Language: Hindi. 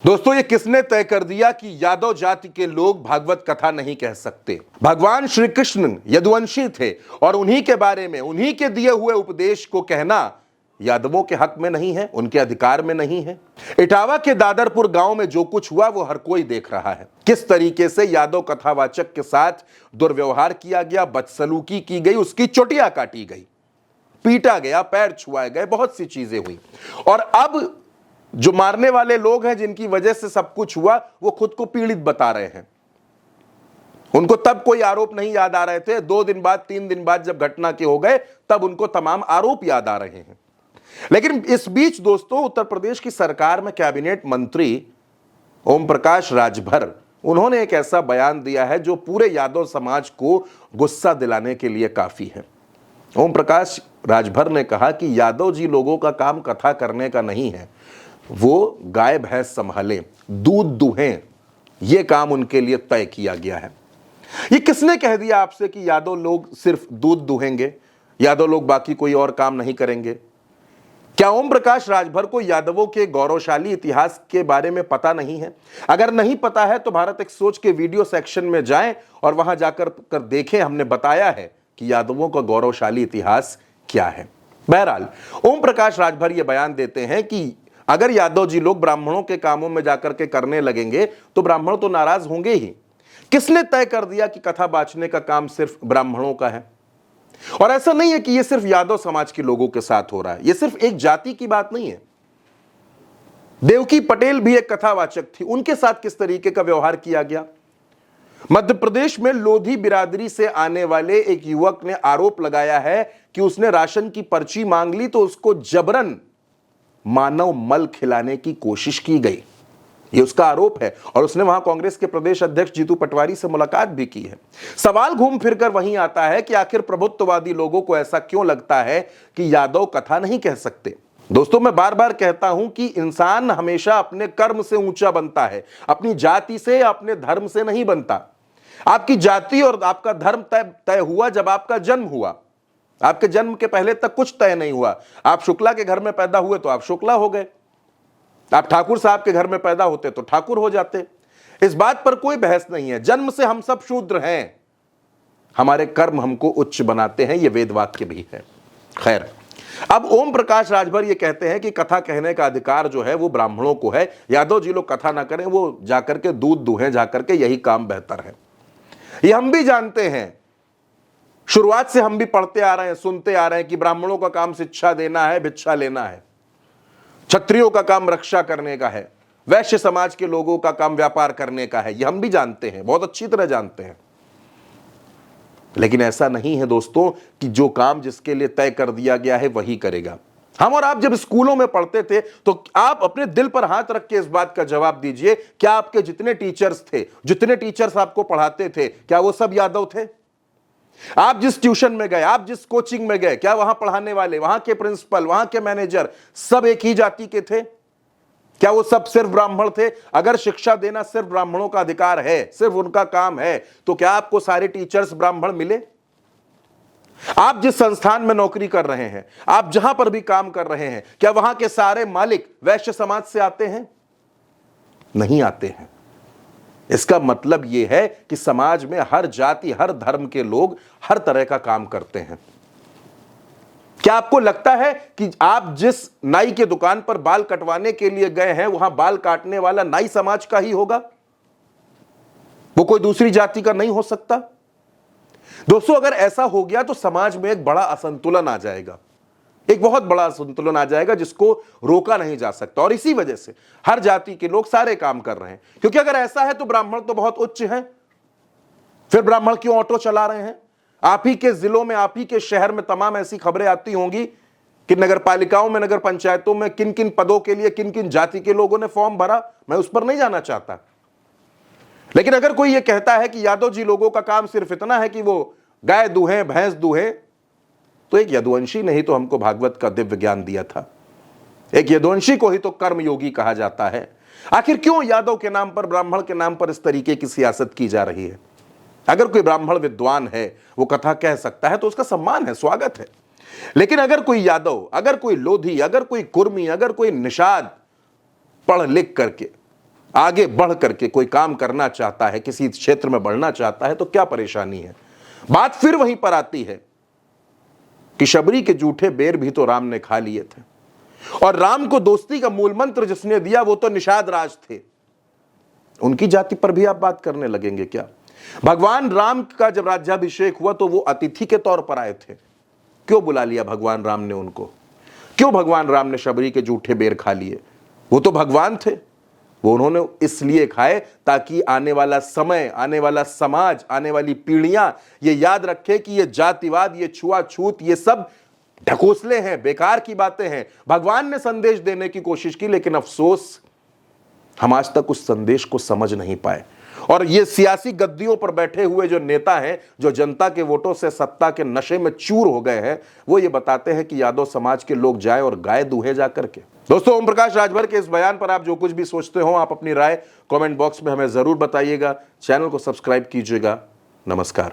दोस्तों, ये किसने तय कर दिया कि यादव जाति के लोग भागवत कथा नहीं कह सकते? भगवान श्री कृष्ण यदुवंशी थे और उन्हीं के बारे में, उन्हीं के दिए हुए उपदेश को कहना यादवों के हक में नहीं है, उनके अधिकार में नहीं है। इटावा के दादरपुर गांव में जो कुछ हुआ वो हर कोई देख रहा है। किस तरीके से यादव कथावाचक के साथ दुर्व्यवहार किया गया, बदसलूकी की गई, उसकी चोटियां काटी गई, पीटा गया, पैर छुआए गए, बहुत सी चीजें हुई। और अब जो मारने वाले लोग हैं, जिनकी वजह से सब कुछ हुआ, वो खुद को पीड़ित बता रहे हैं। उनको तब कोई आरोप नहीं याद आ रहे थे, 2 दिन बाद, 3 दिन बाद जब घटना के हो गए, तब उनको तमाम आरोप याद आ रहे हैं। लेकिन इस बीच दोस्तों, उत्तर प्रदेश की सरकार में कैबिनेट मंत्री ओम प्रकाश राजभर, उन्होंने एक ऐसा बयान दिया है जो पूरे यादव समाज को गुस्सा दिलाने के लिए काफी है। ओम प्रकाश राजभर ने कहा कि यादव जी लोगों का काम कथा करने का नहीं है, वो गाय भैंस संभालें, दूध दुहें, यह काम उनके लिए तय किया गया है। ये किसने कह दिया आपसे कि यादव लोग सिर्फ दूध दुहेंगे, यादव लोग बाकी कोई और काम नहीं करेंगे? क्या ओम प्रकाश राजभर को यादवों के गौरवशाली इतिहास के बारे में पता नहीं है? अगर नहीं पता है तो भारत एक सोच के वीडियो सेक्शन में जाएं और वहां जाकर देखें, हमने बताया है कि यादवों का गौरवशाली इतिहास क्या है। बहरहाल, ओम प्रकाश राजभर यह बयान देते हैं कि अगर यादव जी लोग ब्राह्मणों के कामों में जाकर के करने लगेंगे तो ब्राह्मण तो नाराज होंगे ही। किसने तय कर दिया कि कथा बांचने का काम सिर्फ ब्राह्मणों का है? और ऐसा नहीं है कि यह सिर्फ यादव समाज के लोगों के साथ हो रहा है, यह सिर्फ एक जाति की बात नहीं है। देवकी पटेल भी एक कथावाचक थी, उनके साथ किस तरीके का व्यवहार किया गया? मध्य प्रदेश में लोधी बिरादरी से आने वाले एक युवक ने आरोप लगाया है कि उसने राशन की पर्ची मांग ली तो उसको जबरन मानव मल खिलाने की कोशिश की गई, यह उसका आरोप है। और उसने वहां कांग्रेस के प्रदेश अध्यक्ष जीतू पटवारी से मुलाकात भी की है। सवाल घूम फिरकर वहीं आता है कि आखिर प्रभुत्ववादी लोगों को ऐसा क्यों लगता है कि यादव कथा नहीं कह सकते? दोस्तों, मैं बार बार कहता हूं कि इंसान हमेशा अपने कर्म से ऊंचा बनता है, अपनी जाति से, अपने धर्म से नहीं बनता। आपकी जाति और आपका धर्म तय हुआ जब आपका जन्म हुआ। आपके जन्म के पहले तक कुछ तय नहीं हुआ। आप शुक्ला के घर में पैदा हुए तो आप शुक्ला हो गए, आप ठाकुर साहब के घर में पैदा होते तो ठाकुर हो जाते। इस बात पर कोई बहस नहीं है। जन्म से हम सब शूद्र हैं, हमारे कर्म हमको उच्च बनाते हैं, यह वेद वाक्य भी है। खैर, अब ओम प्रकाश राजभर ये कहते हैं कि कथा कहने का अधिकार जो है वो ब्राह्मणों को है, यादव जी लोग कथा ना करें, वो जाकर के दूध दुहें, जाकर के यही काम बेहतर है। ये हम भी जानते हैं, शुरुआत से हम भी पढ़ते आ रहे हैं, सुनते आ रहे हैं कि ब्राह्मणों का काम शिक्षा देना है, भिक्षा लेना है, क्षत्रियों का काम रक्षा करने का है, वैश्य समाज के लोगों का काम व्यापार करने का है। ये हम भी जानते हैं, बहुत अच्छी तरह जानते हैं। लेकिन ऐसा नहीं है दोस्तों कि जो काम जिसके लिए तय कर दिया गया है वही करेगा। हम और आप जब स्कूलों में पढ़ते थे तो आप अपने दिल पर हाथ रख के इस बात का जवाब दीजिए, क्या आपके जितने टीचर्स थे, जितने टीचर्स आपको पढ़ाते थे, क्या वो सब यादव थे? आप जिस ट्यूशन में गए, आप जिस कोचिंग में गए, क्या वहां पढ़ाने वाले, वहां के प्रिंसिपल, वहां के मैनेजर सब एक ही जाति के थे? क्या वो सब सिर्फ ब्राह्मण थे? अगर शिक्षा देना सिर्फ ब्राह्मणों का अधिकार है, सिर्फ उनका काम है, तो क्या आपको सारे टीचर्स ब्राह्मण मिले? आप जिस संस्थान में नौकरी कर रहे हैं, आप जहां पर भी काम कर रहे हैं, क्या वहां के सारे मालिक वैश्य समाज से आते हैं? नहीं आते हैं। इसका मतलब यह है कि समाज में हर जाति, हर धर्म के लोग हर तरह का काम करते हैं। क्या आपको लगता है कि आप जिस नाई के दुकान पर बाल कटवाने के लिए गए हैं, वहां बाल काटने वाला नाई समाज का ही होगा? वो कोई दूसरी जाति का नहीं हो सकता? दोस्तों, अगर ऐसा हो गया तो समाज में एक बड़ा असंतुलन आ जाएगा, एक बहुत बड़ा असंतुलन आ जाएगा जिसको रोका नहीं जा सकता। और इसी वजह से हर जाति के लोग सारे काम कर रहे हैं, क्योंकि अगर ऐसा है तो ब्राह्मण तो बहुत उच्च हैं, फिर ब्राह्मण क्यों ऑटो चला रहे हैं? आप ही के जिलों में, आप ही के शहर में तमाम ऐसी खबरें आती होंगी कि नगर पालिकाओं में, नगर पंचायतों में किन किन पदों के लिए किन किन जाति के लोगों ने फॉर्म भरा। मैं उस पर नहीं जाना चाहता, लेकिन अगर कोई यह कहता है कि यादव जी लोगों का काम सिर्फ इतना है कि वो गाय दूहें, भैंस दूहें, तो एक यदुवंशी ने ही तो हमको भागवत का दिव्य ज्ञान दिया था। एक यदुवंशी को ही तो कर्मयोगी कहा जाता है। आखिर क्यों यादव के नाम पर, ब्राह्मण के नाम पर इस तरीके की सियासत की जा रही है? अगर कोई ब्राह्मण विद्वान है, वो कथा कह सकता है, तो उसका सम्मान है, स्वागत है। लेकिन अगर कोई यादव, अगर कोई लोधी, अगर कोई कुर्मी, अगर कोई निषाद पढ़ लिख करके आगे बढ़ करके कोई काम करना चाहता है, किसी क्षेत्र में बढ़ना चाहता है, तो क्या परेशानी है। बात फिर वहीं पर आती है कि शबरी के जूठे बेर भी तो राम ने खा लिए थे, और राम को दोस्ती का मूल मंत्र जिसने दिया वो तो निषाद राज थे। उनकी जाति पर भी आप बात करने लगेंगे क्या। भगवान राम का जब राज्याभिषेक हुआ तो वो अतिथि के तौर पर आए थे, क्यों बुला लिया भगवान राम ने उनको, क्यों भगवान राम ने शबरी के जूठे बेर खा लिए। वो तो भगवान थे, वो उन्होंने इसलिए खाए ताकि आने वाला समय, आने वाला समाज, आने वाली पीढ़ियां ये याद रखे कि ये जातिवाद, ये छुआछूत, ये सब ढकोसले हैं, बेकार की बातें हैं। भगवान ने संदेश देने की कोशिश की, लेकिन अफसोस हम आज तक उस संदेश को समझ नहीं पाए। और ये सियासी गद्दियों पर बैठे हुए जो नेता हैं, जो जनता के वोटों से सत्ता के नशे में चूर हो गए हैं, वो ये बताते हैं कि यादव समाज के लोग जाए और गाय दूहे जा करके। दोस्तों, ओम प्रकाश राजभर के इस बयान पर आप जो कुछ भी सोचते हो, आप अपनी राय कमेंट बॉक्स में हमें जरूर बताइएगा। चैनल को सब्सक्राइब कीजिएगा। नमस्कार।